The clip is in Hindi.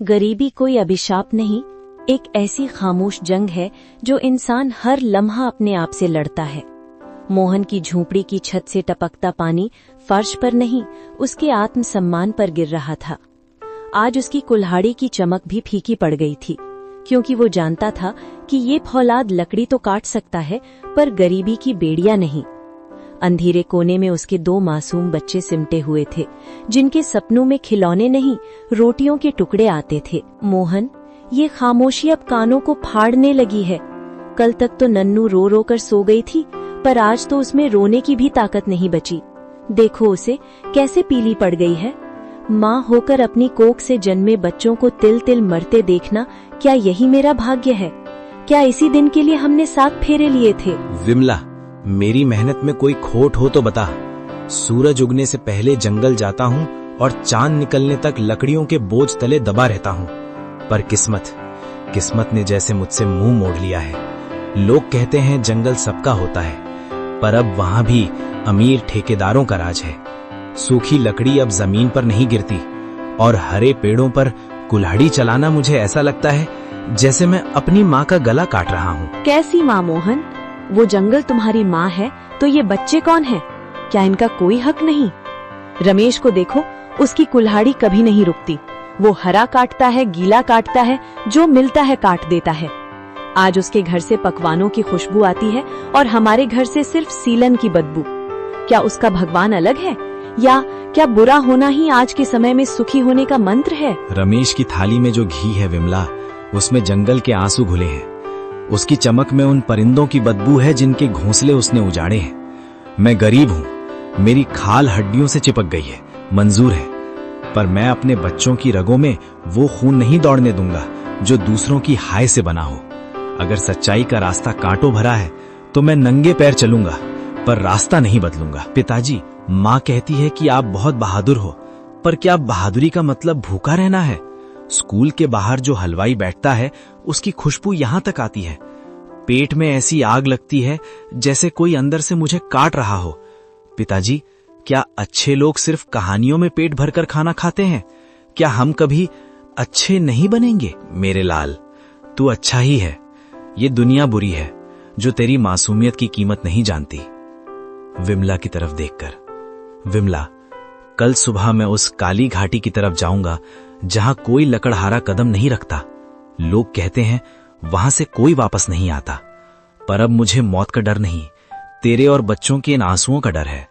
गरीबी कोई अभिशाप नहीं, एक ऐसी खामोश जंग है जो इंसान हर लम्हा अपने आप से लड़ता है। मोहन की झोंपड़ी की छत से टपकता पानी फर्श पर नहीं, उसके आत्मसम्मान पर गिर रहा था। आज उसकी कुल्हाड़ी की चमक भी फीकी पड़ गई थी, क्योंकि वो जानता था कि ये फौलाद लकड़ी तो काट सकता है, पर गरीबी की बेड़ियां नहीं। अंधेरे कोने में उसके 2 मासूम बच्चे सिमटे हुए थे, जिनके सपनों में खिलौने नहीं, रोटियों के टुकड़े आते थे। मोहन, ये खामोशी अब कानों को फाड़ने लगी है। कल तक तो नन्नू रो रो कर सो गई थी, पर आज तो उसमें रोने की भी ताकत नहीं बची। देखो उसे कैसे पीली पड़ गई है। माँ होकर अपनी कोख से जन्मे बच्चों को तिल तिल मरते देखना, क्या यही मेरा भाग्य है? क्या इसी दिन के लिए हमने 7 फेरे लिए थे? विमला, मेरी मेहनत में कोई खोट हो तो बता। सूरज उगने से पहले जंगल जाता हूँ और चांद निकलने तक लकड़ियों के बोझ तले दबा रहता हूँ, पर किस्मत ने जैसे मुझसे मुंह मोड़ लिया है। लोग कहते हैं जंगल सबका होता है, पर अब वहां भी अमीर ठेकेदारों का राज है। सूखी लकड़ी अब जमीन पर नहीं गिरती, और हरे पेड़ों पर कुल्हाड़ी चलाना मुझे ऐसा लगता है जैसे मैं अपनी माँ का गला काट रहा हूँ। कैसी माँ मोहन? वो जंगल तुम्हारी माँ है तो ये बच्चे कौन हैं? क्या इनका कोई हक नहीं? रमेश को देखो, उसकी कुल्हाड़ी कभी नहीं रुकती। वो हरा काटता है, गीला काटता है, जो मिलता है काट देता है। आज उसके घर से पकवानों की खुशबू आती है और हमारे घर से सिर्फ सीलन की बदबू। क्या उसका भगवान अलग है, या क्या बुरा होना ही आज के समय में सुखी होने का मंत्र है? रमेश की थाली में जो घी है विमला, उसमें जंगल के आंसू घुले हैं। उसकी चमक में उन परिंदों की बदबू है जिनके घोंसले उसने उजाड़े हैं। मैं गरीब हूँ, मेरी खाल हड्डियों से चिपक गई है, मंजूर है, पर मैं अपने बच्चों की रगों में वो खून नहीं दौड़ने दूंगा जो दूसरों की हाय से बना हो। अगर सच्चाई का रास्ता कांटों भरा है तो मैं नंगे पैर चलूंगा, पर रास्ता नहीं बदलूंगा। पिताजी, माँ कहती है कि आप बहुत बहादुर हो, पर क्या बहादुरी का मतलब भूखा रहना है? स्कूल के बाहर जो हलवाई बैठता है, उसकी खुशबू यहाँ तक आती है। पेट में ऐसी आग लगती है जैसे कोई अंदर से मुझे काट रहा हो। पिताजी, क्या अच्छे लोग सिर्फ कहानियों में पेट भरकर खाना खाते हैं? क्या हम कभी अच्छे नहीं बनेंगे? मेरे लाल, तू अच्छा ही है। ये दुनिया बुरी है जो तेरी मासूमियत की कीमत नहीं जानती। विमला की तरफ देखकर, विमला, कल सुबह मैं उस काली घाटी की तरफ जाऊंगा जहां कोई लकड़हारा कदम नहीं रखता। लोग कहते हैं वहां से कोई वापस नहीं आता, पर अब मुझे मौत का डर नहीं, तेरे और बच्चों के इन आंसुओं का डर है।